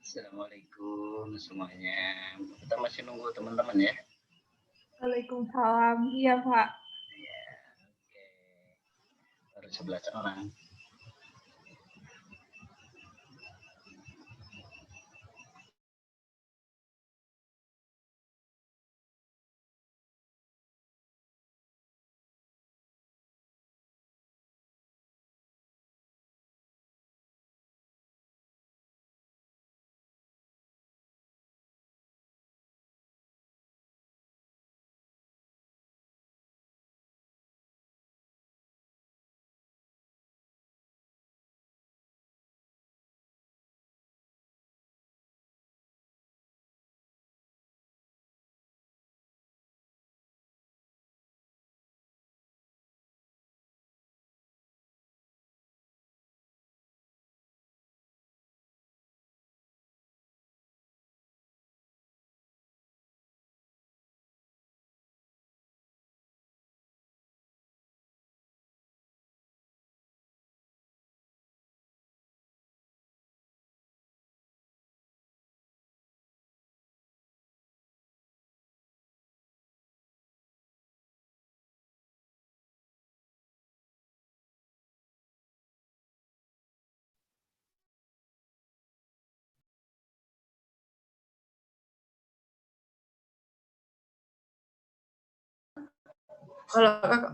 Assalamualaikum semuanya. Kita masih nunggu teman-teman ya. Waalaikumsalam. Iya, Pak. Iya, oke. Baru 11 orang. Kalau Kakak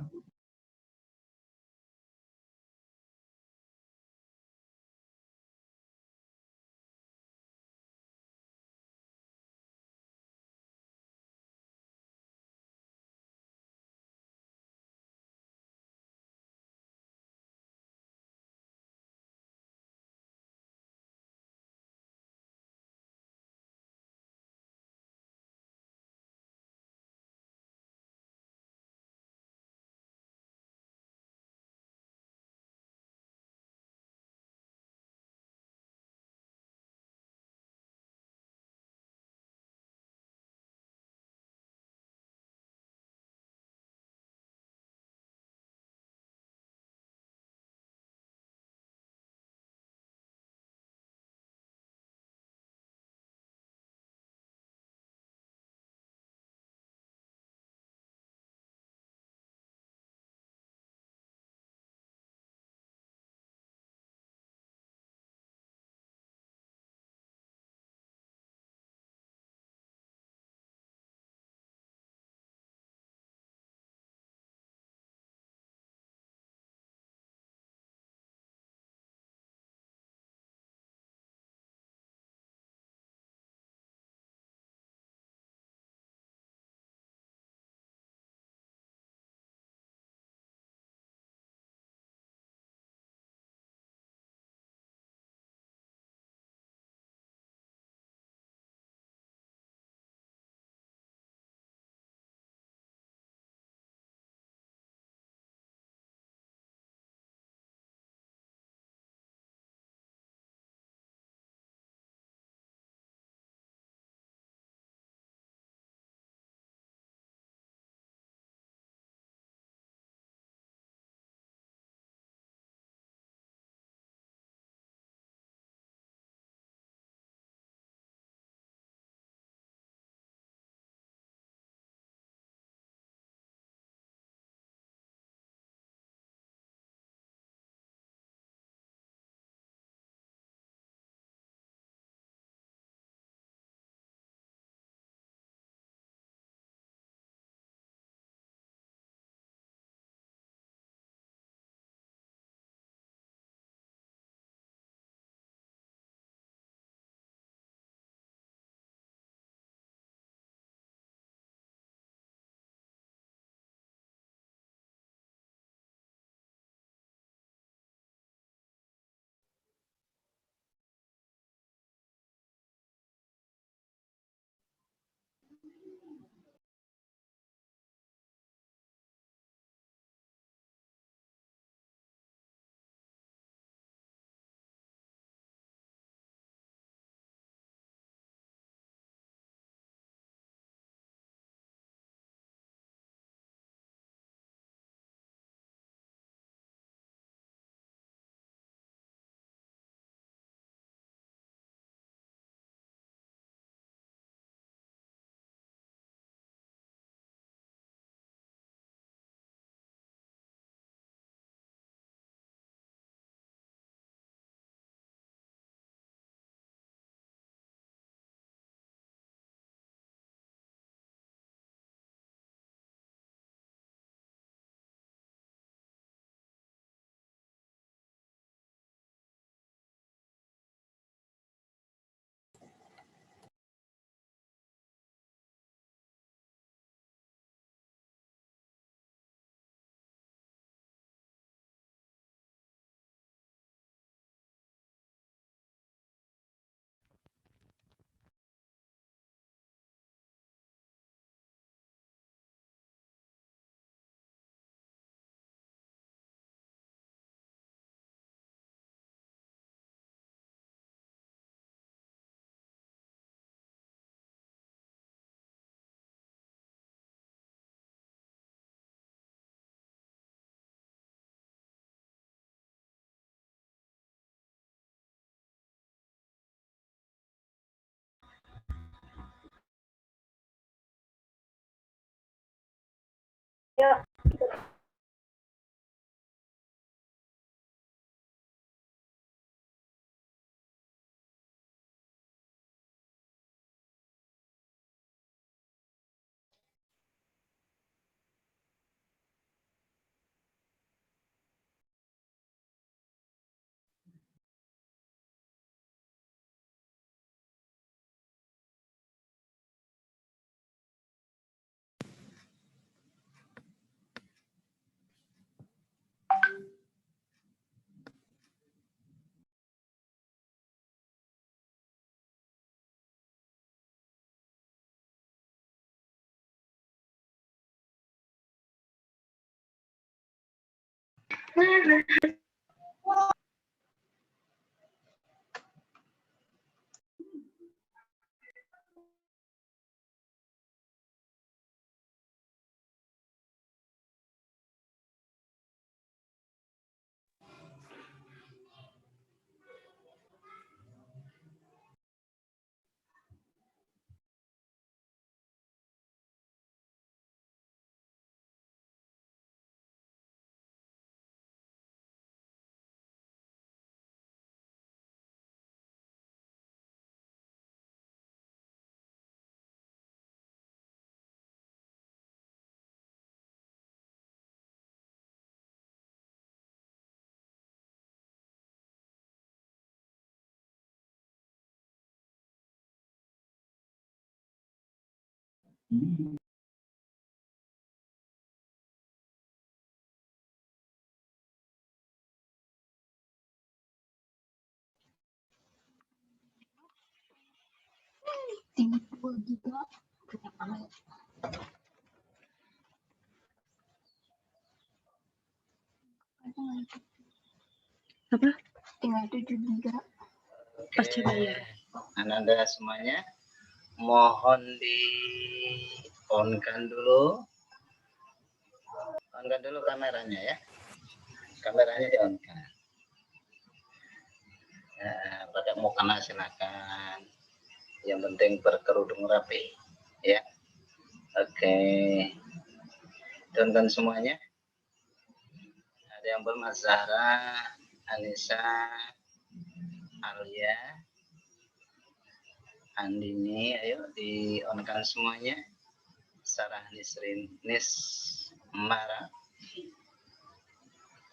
Ya. Tinggi 2 giga punya banget. Apa? Tinggal 7 giga. Pasca bayar. Ananda semuanya, mohon di on-kan dulu. On-kan dulu kameranya ya. Kameranya di on-kan. Nah, pada mau kena silakan. Yang penting berkerudung rapi ya. Oke. Tonton semuanya. Ada yang belum, Zahra, Anissa, Alia, Andini, ayo di on-kan semuanya. Sarah Nisrin, Mara,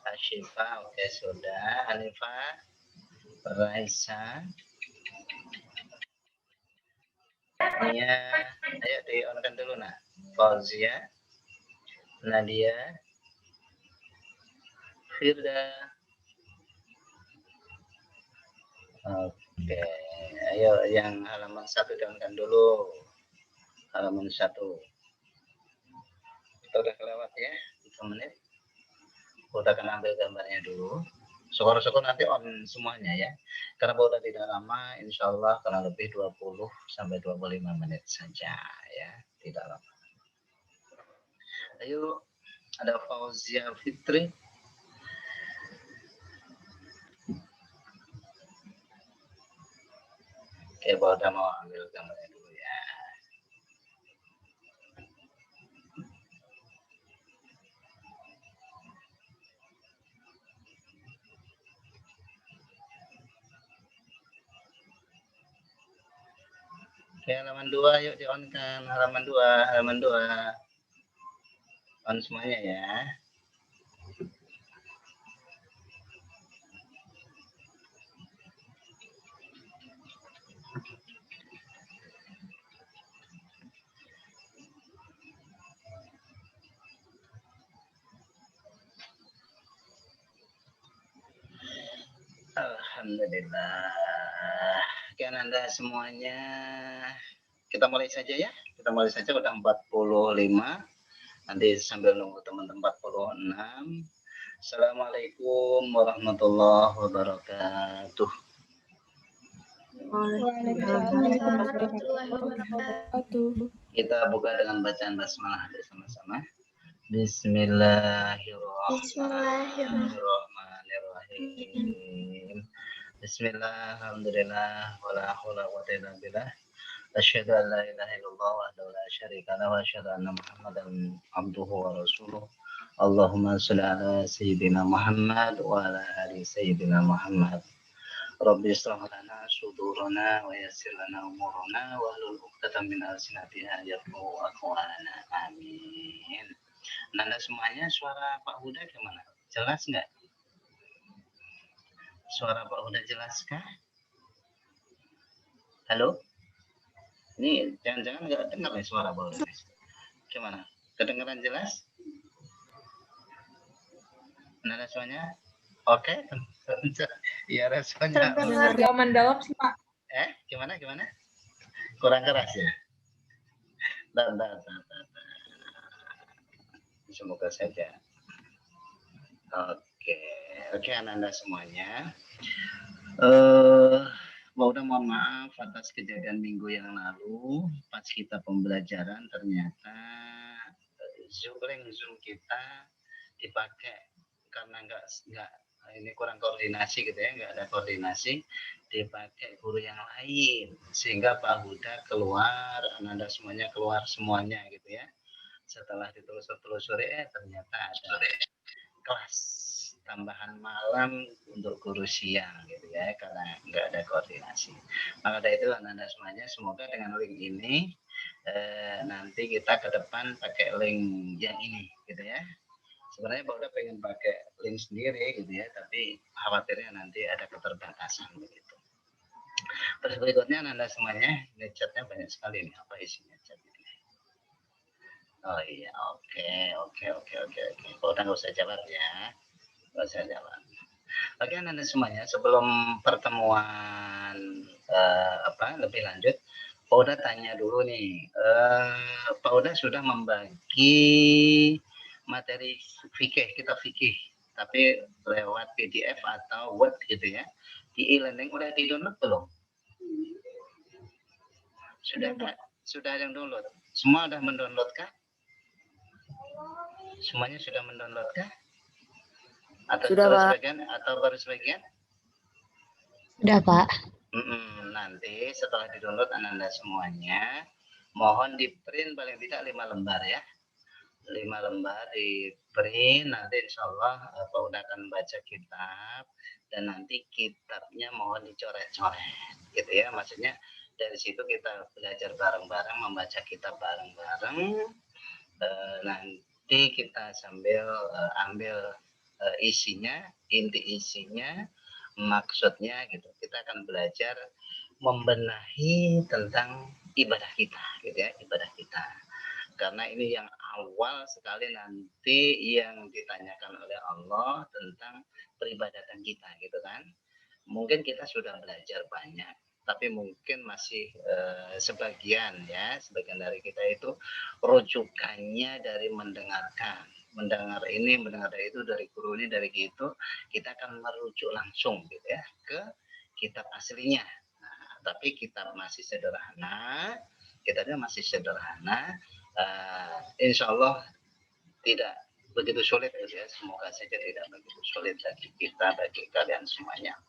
Ashifa, oke sudah. Hanifah, Raisa, Nia, ayo di on-kan dulu nah. Fauzia, Nadia, Firda. Oke, ayo yang halaman 1 di on-kan dulu. Halaman 1. Kita udah kelewat ya, 3 menit. Udah akan ambil gambarnya dulu. Syukur-syukur nanti on semuanya ya. Karena udah tidak lama, insya Allah kurang lebih 20 sampai 25 menit saja ya. Tidak lama. Ayo, ada Fauzia Fitri. Oke, udah mau ambil gambarnya dulu ya. Oke, halaman 2 yuk di on kan. Halaman 2. On semuanya ya. Alhamdulillah. Oke, Anda semuanya. Kita mulai saja ya. Kita mulai saja, udah 45. Nanti sambil nunggu teman-teman 46. Assalamualaikum warahmatullahi wabarakatuh. Kita buka dengan bacaan basmalah bersama-sama. Bismillahirrahmanirrahim. Bismillah, alhamdulillah, wala haula wala quwwata illa billah. Asyhadu an la ilaha illallah wahdahu la syarika lahu wa asyhadu anna Muhammadan abduhu wa rasuluh. Allahumma shalli ala sayyidina Muhammad wa ala ali sayyidina Muhammad. Rabbi israh lana sudurana wa yassir lana umurana wa hlul 'uqdatam min alsinatina yafqahu aqwalana. Amin. Nanda semuanya, suara Pak Huda gimana? Jelas nggak? Suara Pak Huda jelaskah? Halo? Ini jangan-jangan nggak dengar nih suara Pak Huda. Gimana? Kedengaran jelas? Nanda semuanya? Oke? Iya, responnya. Terdengar dalam sih, Pak. Gimana? Kurang keras ya? Bentar. Semoga saja. Oke, Ananda semuanya. Udah mohon maaf atas kejadian minggu yang lalu pas kita pembelajaran ternyata Zoom kita dipakai karena nggak ini kurang koordinasi gitu ya, nggak ada koordinasi, dipakai guru yang lain sehingga Pak Huda keluar, Ananda semuanya keluar semuanya gitu ya. Setelah ditelusuri ternyata ada kelas tambahan malam untuk guru siang gitu ya, karena nggak ada koordinasi. Maka dari itu Anda semuanya semoga dengan link ini nanti kita ke depan pakai link yang ini gitu ya. Sebenarnya Pak udah pengen pakai link sendiri gitu ya, tapi khawatirnya nanti ada keterbatasan begitu. Terus berikutnya Anda semuanya, ini chatnya banyak sekali nih, apa isinya chat ini? Oh iya, oke. Pak udah nggak usah jawab ya. Saya jawab. Oke, Anda semuanya, sebelum pertemuan lebih lanjut, Pak Uda tanya dulu nih. Pak Uda sudah membagi materi fikih, kita fikih, tapi lewat PDF atau Word gitu ya. Di e-learning udah di-download belum? Sudah yang download. Semua sudah mendownload kah? Semuanya sudah mendownload kah? Atau baru sebagian? Udah, Pak. Nanti setelah di-download Anda semuanya, mohon di print paling tidak 5 lembar ya. 5 lembar di print, nanti insya Allah Pak Uda akan baca kitab, dan nanti kitabnya mohon dicoret-coret gitu ya. Maksudnya dari situ kita belajar bareng-bareng, membaca kitab bareng-bareng, nanti kita sambil ambil isinya, inti isinya, maksudnya gitu. Kita akan belajar membenahi tentang ibadah kita gitu ya, ibadah kita. Karena ini yang awal sekali nanti yang ditanyakan oleh Allah tentang peribadatan kita gitu kan. Mungkin kita sudah belajar banyak, tapi mungkin masih sebagian dari kita itu rujukannya dari mendengar ini, mendengar dari itu, dari guru ini, dari gitu, kita akan merujuk langsung gitu ya ke kitab aslinya. Nah, tapi kitabnya masih sederhana, insya Allah tidak begitu sulit ya. Semoga saja tidak begitu sulit bagi kita, bagi kalian semuanya.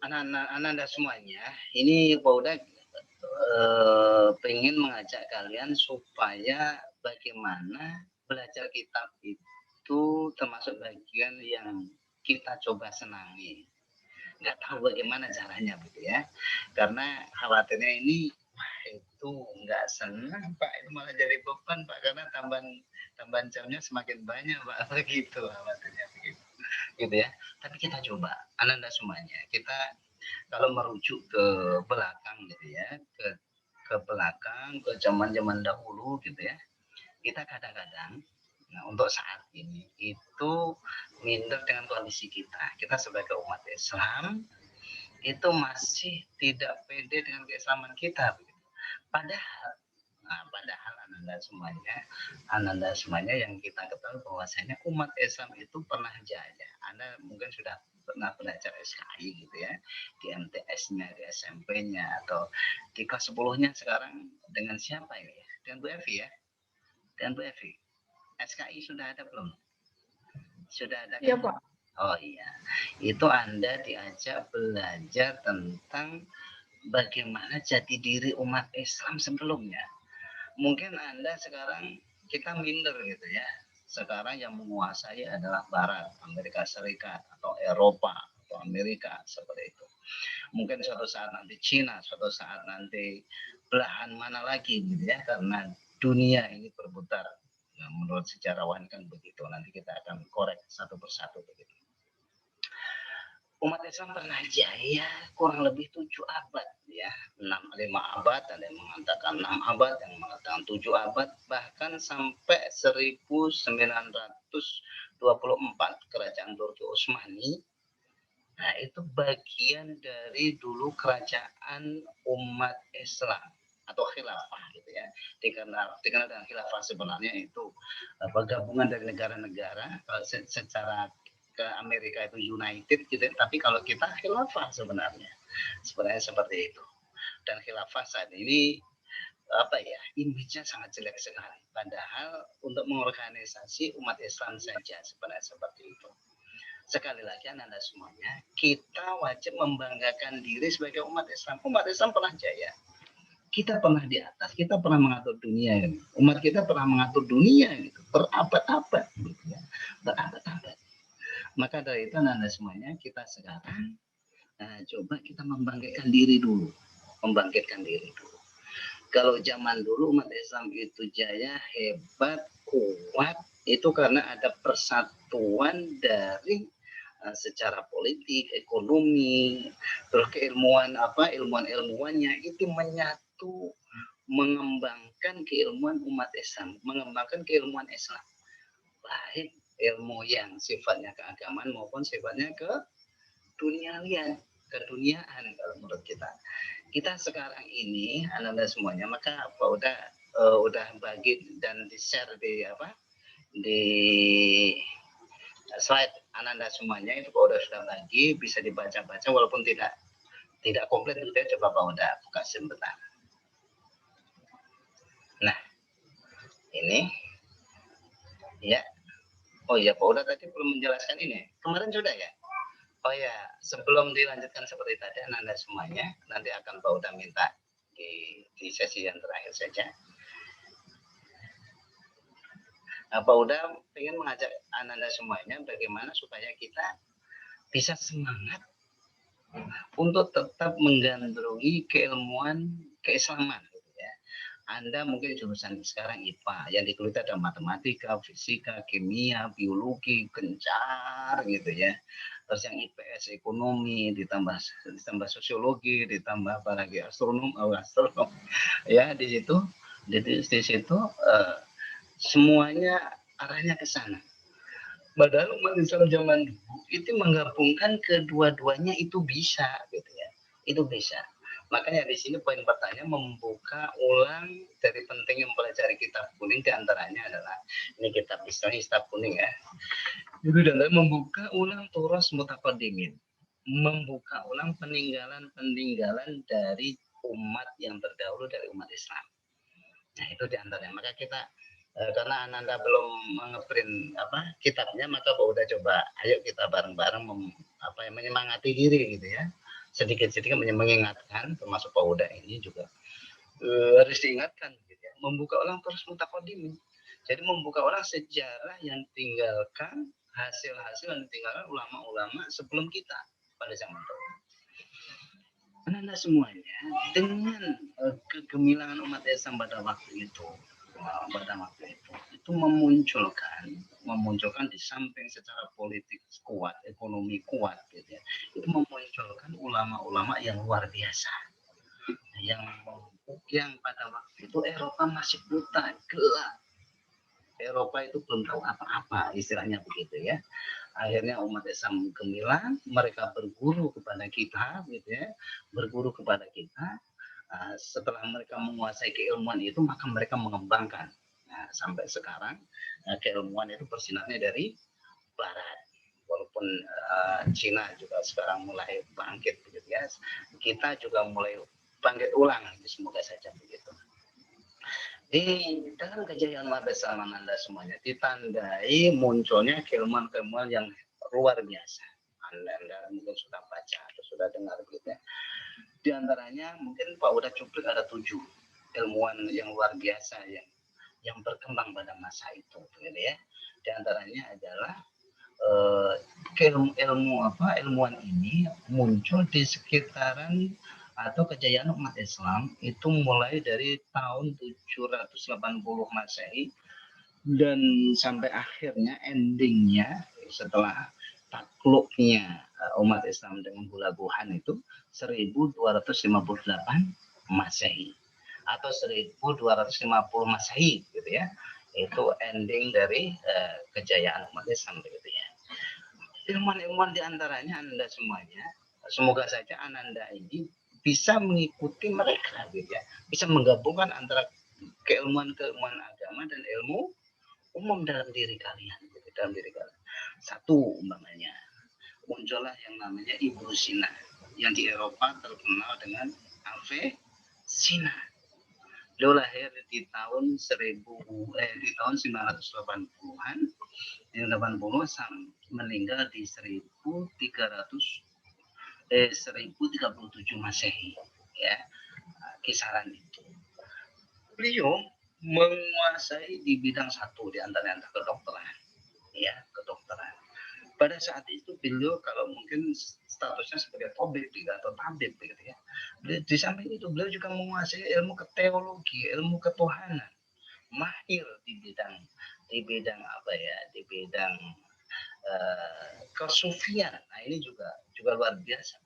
Anak-anak semuanya, ini Pak Uda pengen mengajak kalian supaya bagaimana belajar kitab itu termasuk bagian yang kita coba senangi. Nggak tahu bagaimana caranya gitu ya, karena khawatirnya ini itu nggak senang Pak, itu malah jadi beban Pak, karena tambahan jamnya semakin banyak Pak, begitu khawatirnya begitu gitu ya. Tapi kita coba, Anda semuanya, kita kalau merujuk ke belakang gitu ya, ke belakang, ke zaman dahulu gitu ya, kita kadang-kadang untuk saat ini itu minder dengan kondisi kita sebagai umat Islam itu masih tidak pede dengan keislaman kita begitu. Padahal Ananda semuanya yang kita ketahui bahwasanya umat Islam itu pernah jaya. Anda mungkin sudah pernah belajar SKI gitu ya, di MTS-nya, di SMP-nya, atau di kelas 10-nya sekarang dengan siapa ini ya? Dengan Bu Evi ya? Dengan Bu Evi. SKI sudah ada belum? Sudah ada kan? Iya, Pak. Oh iya, itu Anda diajak belajar tentang bagaimana jati diri umat Islam sebelumnya. Mungkin Anda sekarang kita minder gitu ya. Sekarang yang menguasai adalah Barat, Amerika Serikat atau Eropa atau Amerika seperti itu. Mungkin suatu saat nanti Cina, suatu saat nanti belahan mana lagi gitu ya, karena dunia ini berputar. Nah, menurut sejarawan kan begitu. Nanti kita akan korek satu persatu begitu. Umat Islam pernah jaya kurang lebih 7 abad ya, 5 abad, ada yang mengatakan 6 abad, yang mengatakan 7 abad, bahkan sampai 1924 kerajaan Turki Utsmani. Nah, itu bagian dari dulu kerajaan umat Islam atau khilafah gitu ya. Dikenal dengan khilafah sebenarnya itu gabungan dari negara-negara, secara ke Amerika itu United gitu, tapi kalau kita khilafah sebenarnya seperti itu. Dan khilafah saat ini apa ya, image-nya sangat jelek sekali, padahal untuk mengorganisasi umat Islam saja sebenarnya seperti itu. Sekali lagi Anda semuanya, kita wajib membanggakan diri sebagai umat Islam. Umat Islam pernah jaya, kita pernah di atas, kita pernah mengatur dunia, umat kita pernah mengatur dunia gitu, berabad-abad gitu ya, berabad-abad. Maka dari itu Anda semuanya, kita sekarang coba kita membangkitkan diri dulu. Membangkitkan diri dulu. Kalau zaman dulu umat Islam itu jaya, hebat, kuat, itu karena ada persatuan dari secara politik, ekonomi, terus keilmuan ilmuwan-ilmuwannya itu menyatu, mengembangkan keilmuan umat Islam, mengembangkan keilmuan Islam. Baik ilmu yang sifatnya keagamaan maupun sifatnya ke duniawian, keduniaan kalau menurut kita. Kita sekarang ini Anda semuanya, maka udah bagi dan di-share di slide Anda semuanya itu Pak Uda sudah bagi, bisa dibaca-baca walaupun tidak komplit gitu ya. Coba Pak Uda buka sebentar. Nah, ini ya. Oh iya, Pak Uda tadi belum menjelaskan ini. Kemarin sudah ya? Oh ya, sebelum dilanjutkan seperti tadi, Anda semuanya, nanti akan Pak Uda minta di sesi yang terakhir saja. Pak Uda ingin mengajak Anda semuanya bagaimana supaya kita bisa semangat untuk tetap menggandrungi keilmuan keislaman. Anda mungkin jurusan sekarang IPA, yang dikulit ada matematika, fisika, kimia, biologi, gencar gitu ya. Terus yang IPS ekonomi, ditambah sosiologi, ditambah apalagi astronom, ya di situ semuanya arahnya ke sana. Padahal umat Islam zaman dulu itu menggabungkan kedua-duanya itu bisa gitu ya. Itu bisa. Makanya di sini poin pertanyaan membuka ulang dari pentingnya mempelajari kitab kuning, diantaranya adalah ini kitab kuning ya. Itu adalah membuka ulang turas mutaqaddimin, membuka ulang peninggalan dari umat yang terdahulu dari umat Islam. Nah itu diantaranya. Maka kita karena Anda belum mengeprint kitabnya, maka Pak Uda coba ayo kita bareng-bareng menyemangati diri gitu ya. Sedikit-sedikit mengingatkan, termasuk Pak Uda ini juga harus diingatkan gitu ya, membuka ulang terus mutaqaddimin. Jadi membuka ulang sejarah yang tinggalkan, hasil-hasil yang ditinggalkan ulama-ulama sebelum kita pada zaman dulu. Anda semuanya dengan kegemilangan umat Islam pada waktu itu memunculkan di samping secara politik kuat, ekonomi kuat gitu ya, itu memunculkan ulama-ulama yang luar biasa, yang pada waktu itu Eropa masih buta, gelap. Eropa itu belum tahu apa-apa, istilahnya begitu ya. Akhirnya umat Islam gemilang, mereka berguru kepada kita gitu ya, setelah mereka menguasai keilmuan itu, maka mereka mengembangkan. Nah, sampai sekarang keilmuan itu bersinarnya dari Barat. Walaupun Cina juga sekarang mulai bangkit begitu ya, kita juga mulai bangkit ulang, semoga saja begitu. Di dalam kejayaan umat Islam Anda semuanya ditandai munculnya keilmuan-keilmuan yang luar biasa. Anda mungkin sudah baca atau sudah dengar begitu ya. Di antaranya mungkin Pak udah cuplik ada 7 ilmuwan yang luar biasa yang berkembang pada masa itu, gitu ya. Di antaranya adalah ilmuwan ini muncul di sekitaran atau kejayaan umat Islam itu mulai dari tahun 780 Masehi dan sampai akhirnya endingnya setelah takluknya umat Islam dengan Hulaguhan itu 1258 Masehi atau 1250 Masehi gitu ya. Itu ending dari kejayaan umat Islam begitu ya. Ilmuwan-ilmuwan di antaranya Anda semuanya, semoga saja Ananda ini bisa mengikuti mereka gitu ya. Bisa menggabungkan antara keilmuan agama dan ilmu umum dalam diri kalian gitu, dalam diri kalian. Satu umpamanya muncullah yang namanya Ibnu Sina yang di Eropa terkenal dengan Avicenna. Beliau lahir di tahun 980-an, 80 meninggal di 1037 Masehi ya, kisaran itu. Beliau menguasai di bidang satu di antaranya kedokteran ya, kedokteran. Pada saat itu beliau kalau mungkin statusnya sebagai tabib atau tabib begitu ya. Di samping itu beliau juga menguasai ilmu teologi, ilmu ketuhanan, mahir di bidang apa ya, di bidang kesufian. Nah ini juga luar biasa.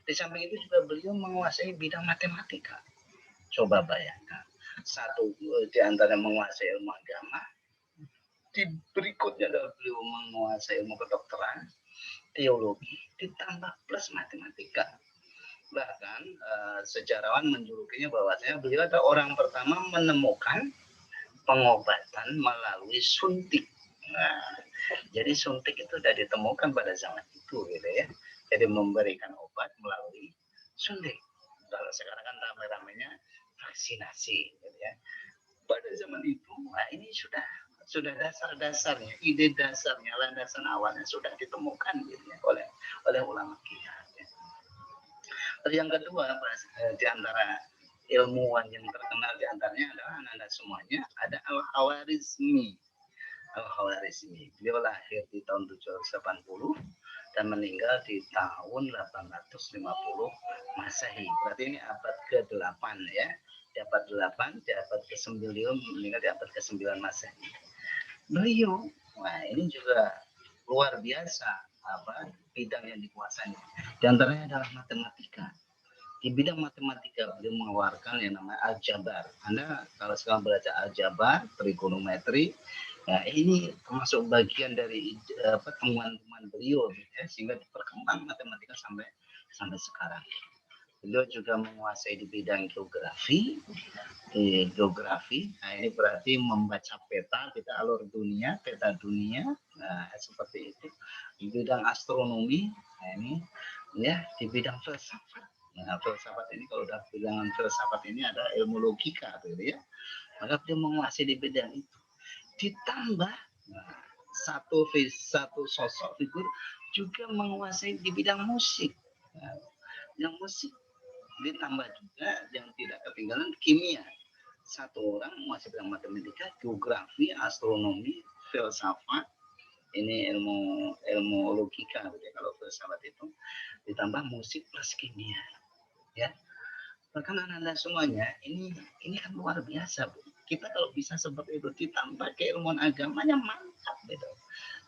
Di samping itu juga beliau menguasai bidang matematika. Coba bayangkan, satu di antara menguasai ilmu agama, di berikutnya adalah beliau menguasai ilmu kedokteran, teologi, ditambah plus matematika. Bahkan sejarawan menjulukinya bahwasanya beliau adalah orang pertama menemukan pengobatan melalui suntik. Nah, jadi suntik itu sudah ditemukan pada zaman itu gitu ya. Jadi memberikan obat melalui suntik. Kalau sekarang kan ramai-ramainya vaksinasi gitu ya. Pada zaman itu, nah ini sudah dasar-dasarnya, ide dasarnya, landasan awalnya sudah ditemukan gitu ya, oleh ulama kita. Ya. Yang kedua, di antara ilmuwan yang terkenal di antaranya adalah Anda semuanya ada Al-Khawarizmi. Al-Khawarizmi. Beliau lahir di tahun 780 dan meninggal di tahun 850 Masehi. Berarti ini abad ke-8 ya. Di abad 8, di abad ke-9 meninggal di abad ke-9 Masehi. Beliau, wah ini juga luar biasa apa bidang yang dikuasai. Di antaranya adalah matematika. Di bidang matematika beliau mengeluarkan yang namanya aljabar. Anda kalau sekarang belajar aljabar, trigonometri, ya ini termasuk bagian dari temuan-temuan beliau ya, sehingga berkembang matematika sampai sekarang. Beliau juga menguasai di bidang geografi. Nah ini berarti membaca peta alur dunia, peta dunia, nah seperti itu. Di bidang astronomi, nah ini ya di bidang filsafat. Nah, filsafat ini kalau udah bilangan filsafat ini ada ilmu logika gitu ya. Maka dia menguasai di bidang itu. Ditambah nah, satu sosok figur juga menguasai di bidang musik. Nah, yang musik ditambah juga yang tidak ketinggalan kimia. Satu orang menguasai bidang matematika, geografi, astronomi, filsafat, ini ilmu logika gitu ya, kalau filsafat itu ditambah musik plus kimia ya. Bahkan anak-anak semuanya ini kan luar biasa Bu. Kita kalau bisa seperti itu ditambah keilmuan agamanya mantap gitu.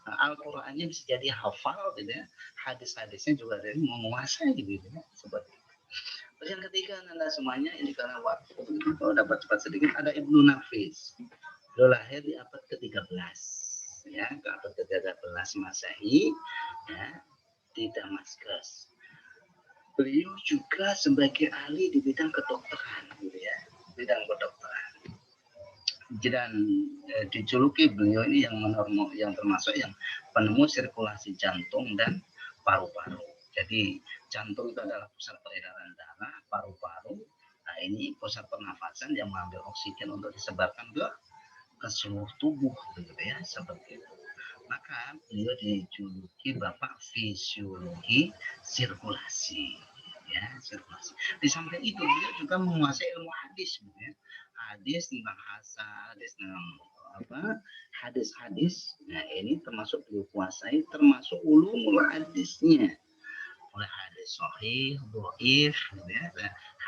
Nah, Al-Qur'annya bisa jadi hafal gitu ya. Hadis-hadisnya juga dari menguasai gitu ya, seperti itu. Terus yang ketiga anak-anak semuanya ini karena waktu kalau dapat cepat sedikit ada Ibnu Nafis. Beliau lahir di abad ke-13 ya, ke abad ke-13 Masehi ya, di Damaskus. Beliau juga sebagai ahli di bidang kedokteran gitu ya, bidang kedokteran. Dan dijuluki beliau ini yang termasuk yang penemu sirkulasi jantung dan paru-paru. Jadi jantung itu adalah pusat peredaran darah, paru-paru. Nah ini pusat pernafasan yang mengambil oksigen untuk disebarkan ke seluruh tubuh gitu ya, seperti itu. Maka beliau dijuluki Bapak Fisiologi Sirkulasi ya, sirkulasi. Di samping itu beliau juga menguasai ilmu hadis, ya. Hadis tentang hadis tentang apa? Hadis-hadis. Nah, ini termasuk beliau kuasai, termasuk ulumul hadisnya. Mulai hadis sahih, dhaif, ya,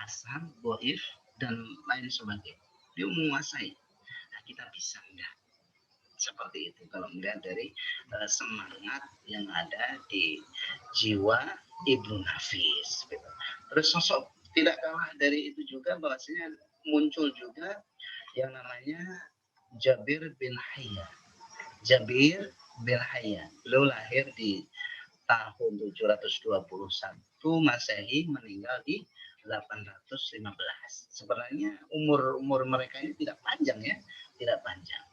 hasan, dhaif dan lain sebagainya. Dia menguasai. Nah, kita bisa enggak? Seperti itu kalau melihat dari semangat yang ada di jiwa Ibnu Nafis. Gitu. Terus sosok tidak kalah dari itu juga bahwasanya muncul juga yang namanya Jabir bin Hayya. Jabir bin Hayya. Beliau lahir di tahun 721 Masehi, meninggal di 815. Sebenarnya umur mereka ini tidak panjang ya, tidak panjang.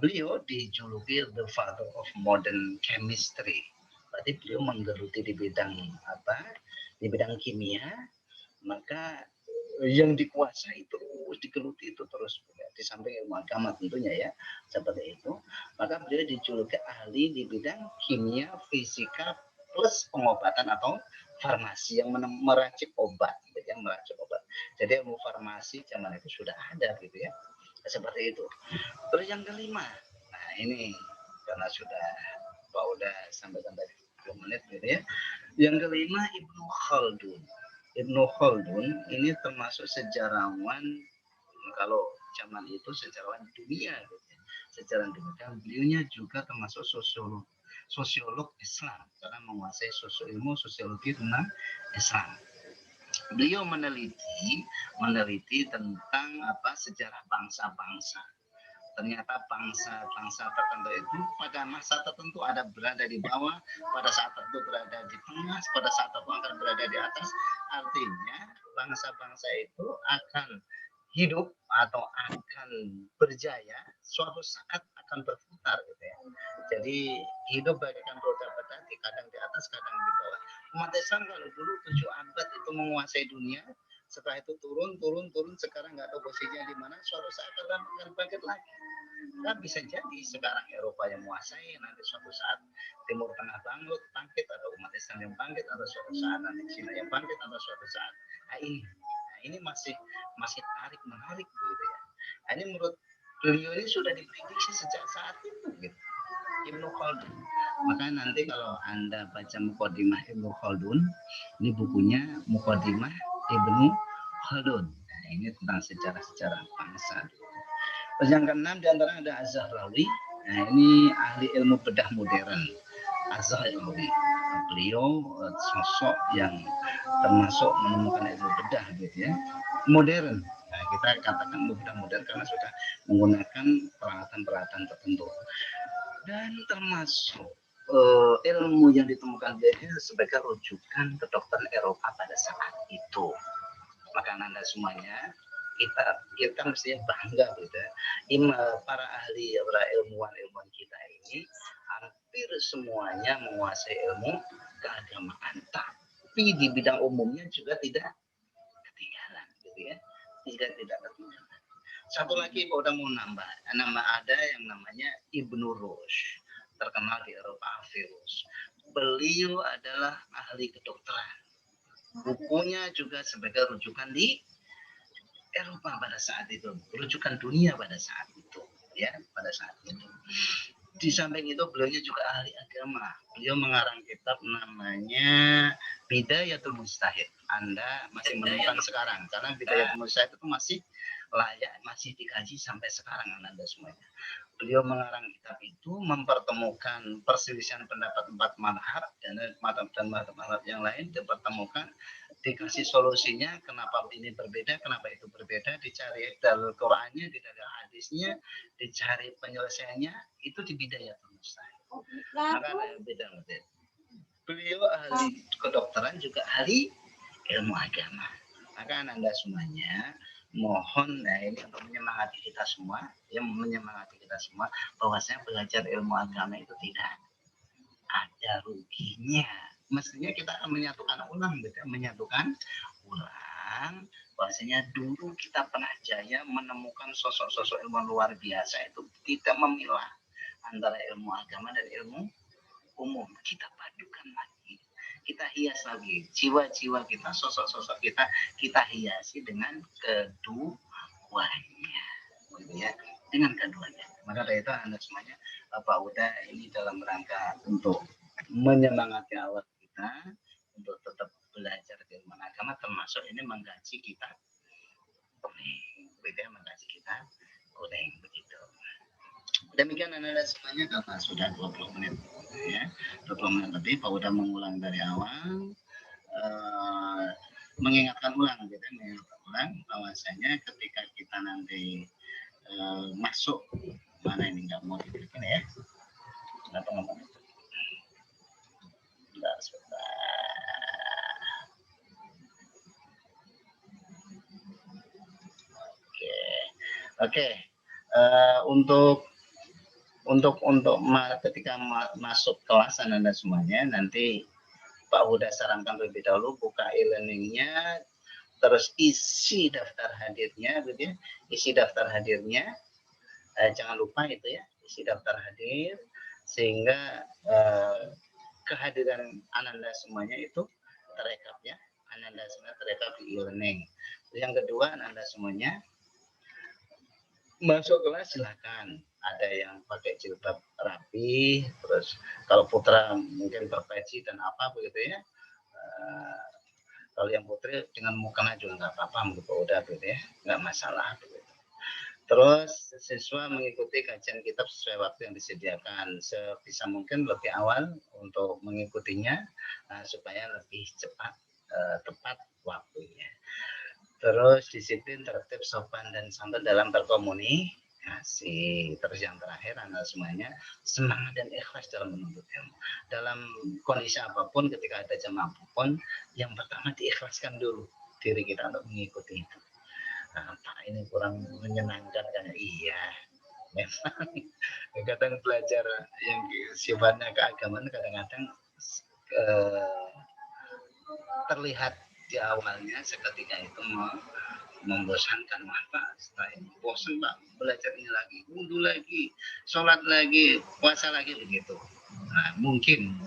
Beliau dijuluki the father of modern chemistry. Berarti beliau menggeluti di bidang apa? Di bidang kimia, maka yang dikuasai terus digeluti itu terus di samping ilmu agama tentunya ya seperti itu, maka beliau dijuluki ahli di bidang kimia, fisika plus pengobatan atau farmasi yang meracik obat, yang meracik obat. Jadi ilmu farmasi zaman itu sudah ada gitu ya, seperti itu. Terus yang kelima, nah ini karena sudah Pak udah sampaikan tadi 20 menit gitu ya. Yang kelima Ibnu Khaldun. Ibnu Khaldun ini termasuk sejarawan, kalau zaman itu sejarawan dunia gitu ya. Sejarawan dunia. Dan beliaunya juga termasuk sosiolog Islam karena menguasai ilmu sosiologi tentang Islam. Beliau meneliti tentang sejarah bangsa-bangsa. Ternyata bangsa-bangsa tertentu itu pada masa tertentu ada berada di bawah, pada saat tertentu berada di tengah, pada saat tertentu akan berada di atas. Artinya bangsa-bangsa itu akan hidup atau akan berjaya, suatu saat akan berputar gitu ya. Jadi hidup bagaikan roda berarti kadang di atas, kadang di bawah. Umat Islam kalau dulu 7 abad itu menguasai dunia, setelah itu turun, sekarang nggak tahu posisinya di mana, suatu saat akan bangkit lagi. Kan bisa jadi sekarang Eropa yang menguasai, nanti suatu saat Timur Tengah bangkit, atau umat Islam yang bangkit, atau suatu saat nanti Cina yang bangkit, atau suatu saat. Nah ini masih tarik menarik begitu ya. Nah, ini menurut beliau ini sudah diprediksi sejak saat itu gitu. Ibnu Khaldun. Maka nanti kalau Anda baca Muqaddimah Ibnu Khaldun, ini bukunya Muqaddimah Ibnu Khaldun. Nah, ini tentang sejarah-sejarah bangsa. Terus yang keenam di antara ada Az-Zahrawi. Nah, ini ahli ilmu bedah modern. Az-Zahrawi. Beliau sosok yang termasuk menemukan ilmu bedah gitu ya. Modern. Nah, kita katakan bedah modern karena sudah menggunakan peralatan-peralatan tertentu. Dan termasuk ilmu yang ditemukan beliau sebagai rujukan kedokteran Eropa pada saat itu. Maka Anda semuanya kita mestinya bangga gitu ya. Para ahli, para ilmuwan kita ini hampir semuanya menguasai ilmu keagamaan, tapi di bidang umumnya juga tidak ketinggalan gitu ya, tidak ketinggalan. Satu lagi udah mau nambah, ada yang namanya Ibnu Rushd, terkenal di Eropa, Virus. Beliau adalah ahli kedokteran. Bukunya juga sebagai rujukan di Eropa pada saat itu, rujukan dunia pada saat itu, ya pada saat itu. Di samping itu beliau juga ahli agama. Beliau mengarang kitab namanya Bidayatul Mujtahid. Anda masih menemukan sekarang karena Bidayatul Mujtahid itu masih layak, masih dikaji sampai sekarang Anda semuanya. Beliau mengarang kitab itu mempertemukan perselisihan pendapat 4 mazhab dan mazhab yang lain dipertemukan, dikasih solusinya kenapa ini berbeda, kenapa itu berbeda, dicari dalil Qur'annya, dicari hadisnya, dicari penyelesaiannya, itu di Bidayatul Mujtahid. Maka ada beda. Beliau ahli kedokteran juga ahli ilmu agama. Maka Anda semuanya mohon ini untuk menyemangati kita semua, bahwasanya belajar ilmu agama itu tidak ada ruginya. Mestinya kita akan menyatukan ulang bahwasanya dulu kita pernah jaya menemukan sosok-sosok ilmu luar biasa itu tidak memilah antara ilmu agama dan ilmu umum. Kita padukan lagi, kita hias lagi jiwa-jiwa kita, sosok-sosok kita hiasi dengan keduanya, ya, dengan keduanya. Maka dari itu Anda semuanya, Pak Uda ini dalam rangka untuk menyemangati awal kita untuk tetap belajar di ilmu agama, termasuk ini menggaji kita kuning, menggaji kita kuning begitu. Demikian Anda semuanya, karena sudah 20 menit ya, 20 menit lebih Pak Uda mengulang dari awal, mengingatkan ulang gitu, mengingatkan ulang bahwasanya ketika kita nanti masuk, mana ini nggak mau dibikin ya, kenapa ngomong itu, enggak, sebentar. Oke. Untuk ketika masuk kelas Anda semuanya, nanti Pak Huda sarankan lebih dahulu buka e-learningnya, terus isi daftar hadirnya, gitu ya. Isi daftar hadirnya, jangan lupa itu ya, isi daftar hadir, sehingga kehadiran Ananda semuanya itu terekam ya, Ananda semuanya terekam di e-learning. Yang kedua, Ananda semuanya masuk kelas silakan. Ada yang pakai jilbab rapi, terus kalau putra mungkin berpeci dan apa begitu ya. Kalau yang putri dengan mukena juga nggak apa-apa, begitu udah gitu ya, nggak masalah begitu. Terus siswa mengikuti kajian kitab sesuai waktu yang disediakan, sebisa mungkin lebih awal untuk mengikutinya supaya lebih cepat tepat waktunya. Terus disiplin, tertib, sopan, dan santun dalam berkomunikasi. Terus yang terakhir Anda semuanya semangat dan ikhlas dalam menuntut ilmu. Dalam kondisi apapun, ketika ada jam apapun, yang pertama diikhlaskan dulu diri kita untuk mengikuti itu. Pak ini kurang menyenangkan kan? Iya, memang kadang belajar yang sifatnya keagamaan kadang-kadang terlihat di awalnya seketika itu membosankan. Pak, setelah ini bosan Pak, belajar ini lagi, wudhu lagi, sholat lagi, puasa lagi begitu. Nah, mungkin,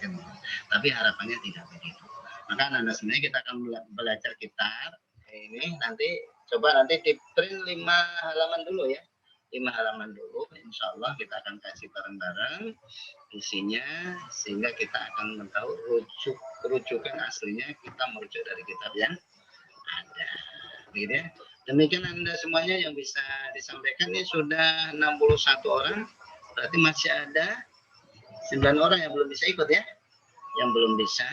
tapi harapannya tidak begitu. Maka Anda sebenarnya kita akan belajar kitab ini, nanti coba nanti di print 5 halaman dulu ya, 5 halaman dulu, insya Allah kita akan kasih bareng-bareng isinya, sehingga kita akan tahu rujukan aslinya, kita merujuk dari kitab yang ada, gitu ya. Demikian Anda semuanya yang bisa disampaikan. Ini sudah 61 orang, berarti masih ada 9 orang yang belum bisa ikut ya, yang belum bisa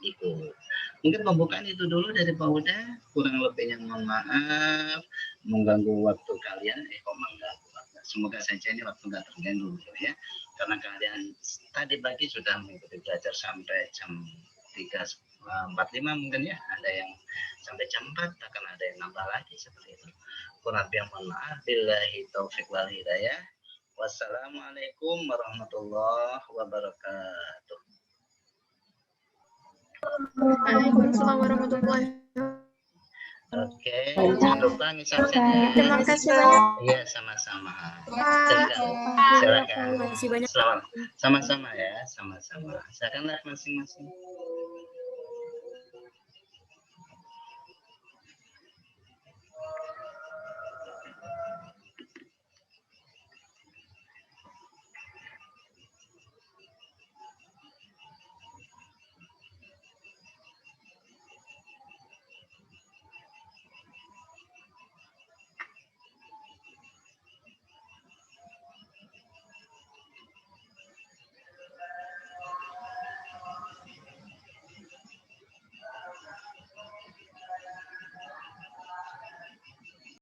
ikut. Mungkin pembukaan itu dulu dari Pak Huda, kurang lebihnya mohon maaf mengganggu waktu kalian. Kok mengganggu? Semoga saja ini waktu nggak terganggu ya, karena kalian tadi pagi sudah mengikuti belajar sampai jam 3.45 mungkin ya, ada yang sampai jam 4, akan ada yang nambah lagi seperti itu. Kurang lebih mohon maaf. Billahi taufik wal hidayah. Wassalamualaikum warahmatullahi wabarakatuh. Waalaikumsalam warahmatullahi wabarakatuh. Oke, jangan lupa ngisapnya. Terima kasih banyak. Iya, sama-sama. Terima kasih banyak. Silakan. Sama-sama ya, sama-sama. Silakanlah masing-masing.